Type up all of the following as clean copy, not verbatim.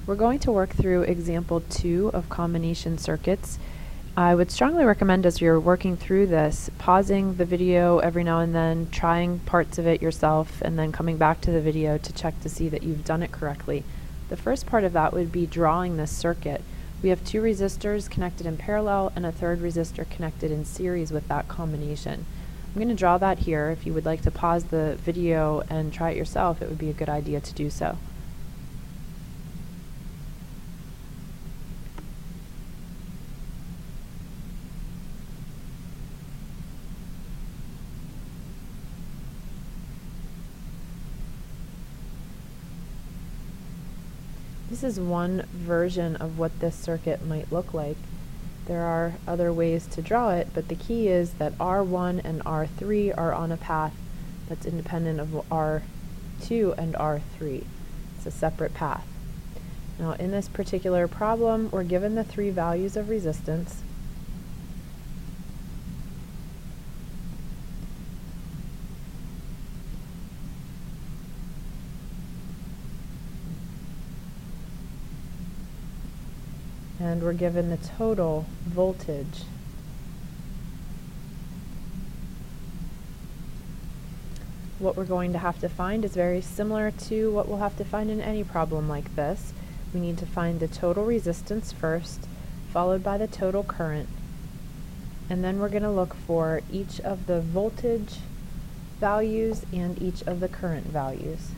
We're going to work through example 2 of combination circuits. I would strongly recommend, as you're working through this, pausing the video every now and then, trying parts of it yourself, and then coming back to the video to check to see that you've done it correctly. The first part of that would be drawing this circuit. We have 2 resistors connected in parallel and a third resistor connected in series with that combination. I'm going to draw that here. If you would like to pause the video and try it yourself, it would be a good idea to do so. This is one version of what this circuit might look like. There are other ways to draw it, but the key is that R1 and R3 are on a path that's independent of R2 and R3. It's a separate path. Now, in this particular problem, we're given the 3 values of resistance. And we're given the total voltage. What we're going to have to find is very similar to what we'll have to find in any problem like this. We need to find the total resistance first, followed by the total current, and then we're going to look for each of the voltage values and each of the current values.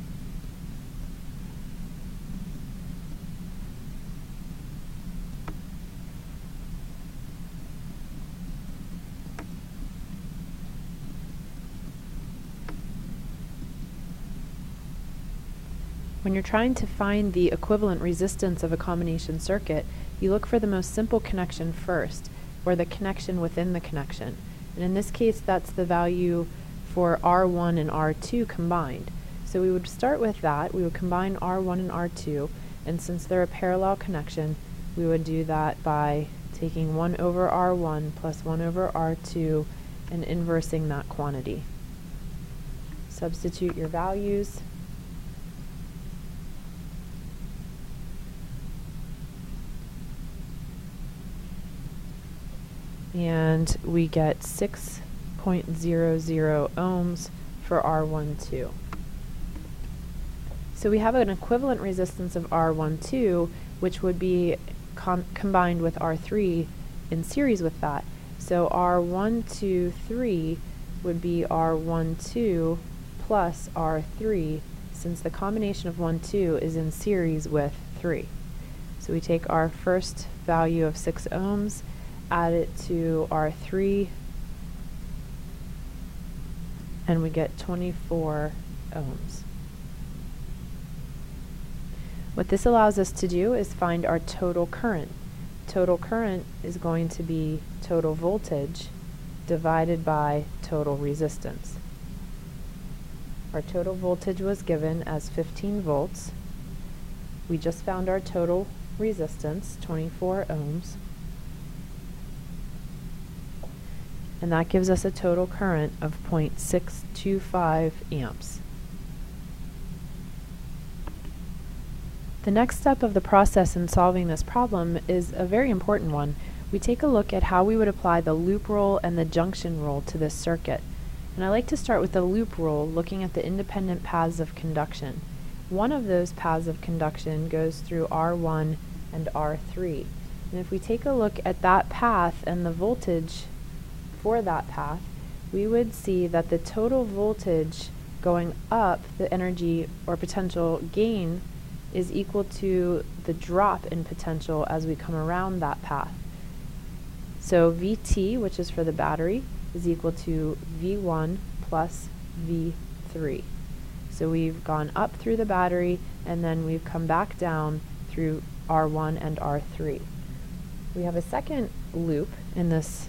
When you're trying to find the equivalent resistance of a combination circuit, you look for the most simple connection first, or the connection within the connection. And in this case, that's the value for R1 and R2 combined. So we would start with that. We would combine R1 and R2, and since they're a parallel connection, we would do that by taking 1 over R1 plus 1 over R2 and inversing that quantity. Substitute your values. And we get 6.00 ohms for R12. So we have an equivalent resistance of R12, which would be combined with R3 in series with that. So R123 would be R12 plus R3, since the combination of 1, 2 is in series with 3. So we take our first value of 6 ohms, add it to R3, and we get 24 ohms. What this allows us to do is find our total current. Total current is going to be total voltage divided by total resistance. Our total voltage was given as 15 volts. We just found our total resistance, 24 ohms. And that gives us a total current of 0.625 amps. The next step of the process in solving this problem is a very important one. We take a look at how we would apply the loop rule and the junction rule to this circuit. And I like to start with the loop rule, looking at the independent paths of conduction. One of those paths of conduction goes through R1 and R3. And if we take a look at that path and the voltage for that path, we would see that the total voltage going up, the energy or potential gain, is equal to the drop in potential as we come around that path. So Vt, which is for the battery, is equal to V1 plus V3. So we've gone up through the battery and then we've come back down through R1 and R3. We have a second loop in this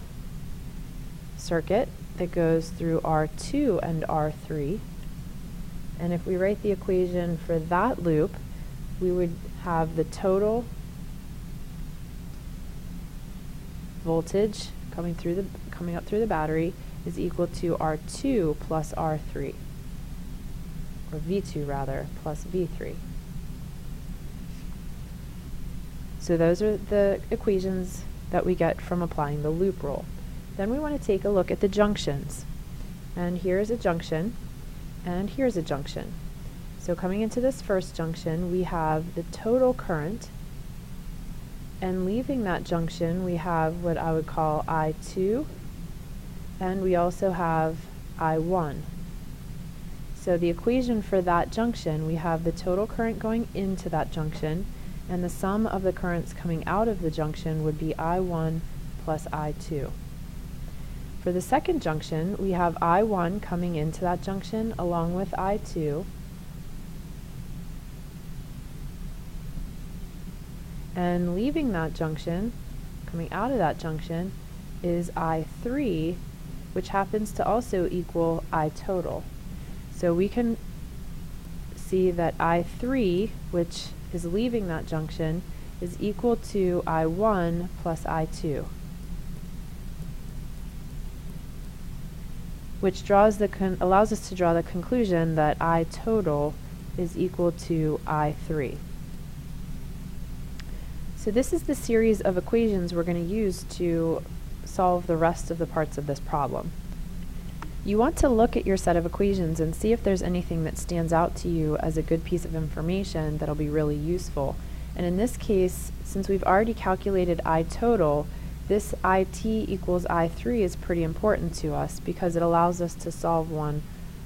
circuit that goes through R2 and R3, and if we write the equation for that loop, we would have the total voltage coming up through the battery is equal to R2 plus R3, or V2 rather, plus V3. So those are the equations that we get from applying the loop rule. Then we want to take a look at the junctions. And here's a junction, and here's a junction. So coming into this first junction, we have the total current, and leaving that junction, we have what I would call I2, and we also have I1. So the equation for that junction, we have the total current going into that junction, and the sum of the currents coming out of the junction would be I1 plus I2. For the second junction, we have I1 coming into that junction along with I2, and leaving that junction, coming out of that junction, is I3, which happens to also equal I total. So we can see that I3, which is leaving that junction, is equal to I1 plus I2, which allows us to draw the conclusion that I total is equal to I3. So this is the series of equations we're going to use to solve the rest of the parts of this problem. You want to look at your set of equations and see if there's anything that stands out to you as a good piece of information that'll be really useful. And in this case, since we've already calculated I total, this IT equals I3 is pretty important to us because it allows us to solve one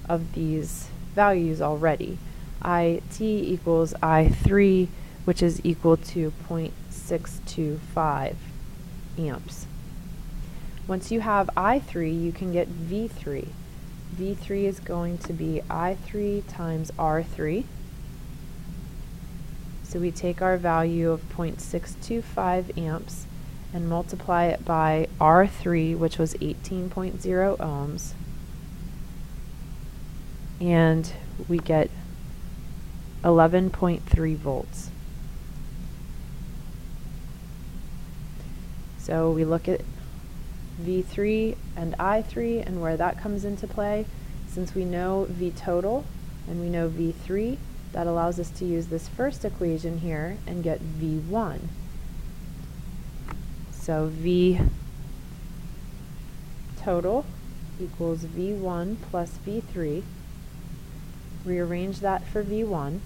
of these values already. IT equals I3, which is equal to 0.625 amps. Once you have I3, you can get V3. V3 is going to be I3 times R3. So we take our value of 0.625 amps and multiply it by R3, which was 18.0 ohms, and we get 11.3 volts. So we look at V3 and I3 and where that comes into play. Since we know V total and we know V3, that allows us to use this first equation here and get V1. So V total equals V1 plus V3. Rearrange that for V1,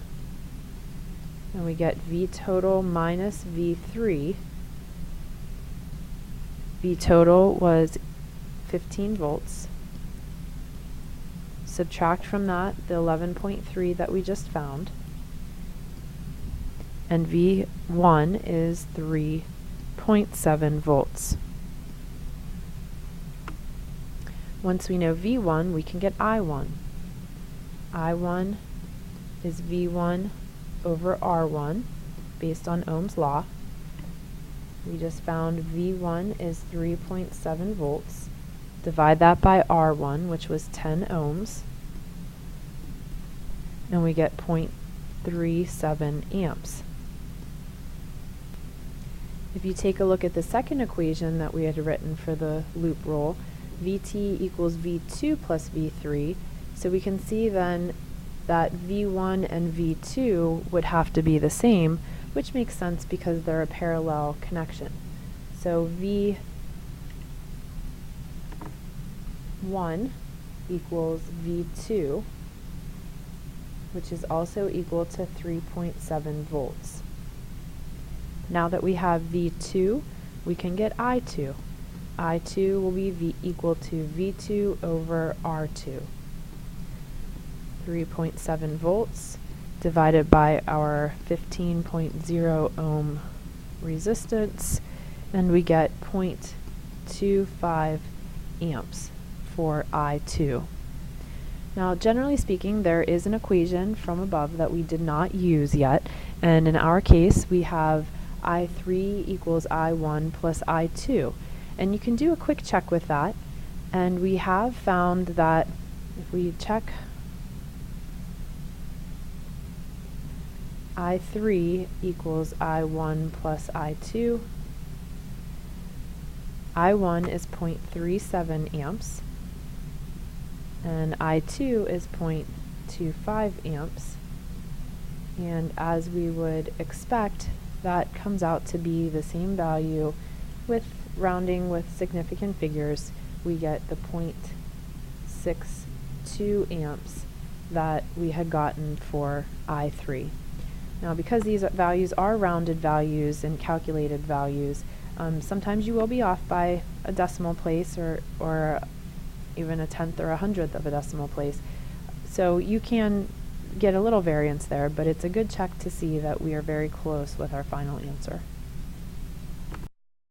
and we get V total minus V3. V total was 15 volts. Subtract from that the 11.3 that we just found, and V1 is 3.7 volts. Once we know V1, we can get I1. I1 is V1 over R1 based on Ohm's law. We just found V1 is 3.7 volts. Divide that by R1, which was 10 ohms, and we get 0.37 amps. If you take a look at the second equation that we had written for the loop rule, Vt equals V2 plus V3, so we can see then that V1 and V2 would have to be the same, which makes sense because they're a parallel connection. So V1 equals V2, which is also equal to 3.7 volts. Now that we have V2, we can get I2. I2 will be equal to V2 over R2. 3.7 volts divided by our 15.0 ohm resistance, and we get 0.25 amps for I2. Now, generally speaking, there is an equation from above that we did not use yet, and in our case we have I3 equals I1 plus I2. And you can do a quick check with that, and we have found that if we check I3 equals I1 plus I2, I1 is 0.37 amps, and I2 is 0.25 amps, and as we would expect, that comes out to be the same value. With rounding with significant figures, we get the 0.62 amps that we had gotten for I3. Now, because these values are rounded values and calculated values, sometimes you will be off by a decimal place or even a tenth or a hundredth of a decimal place. So you can get a little variance there, but it's a good check to see that we are very close with our final answer.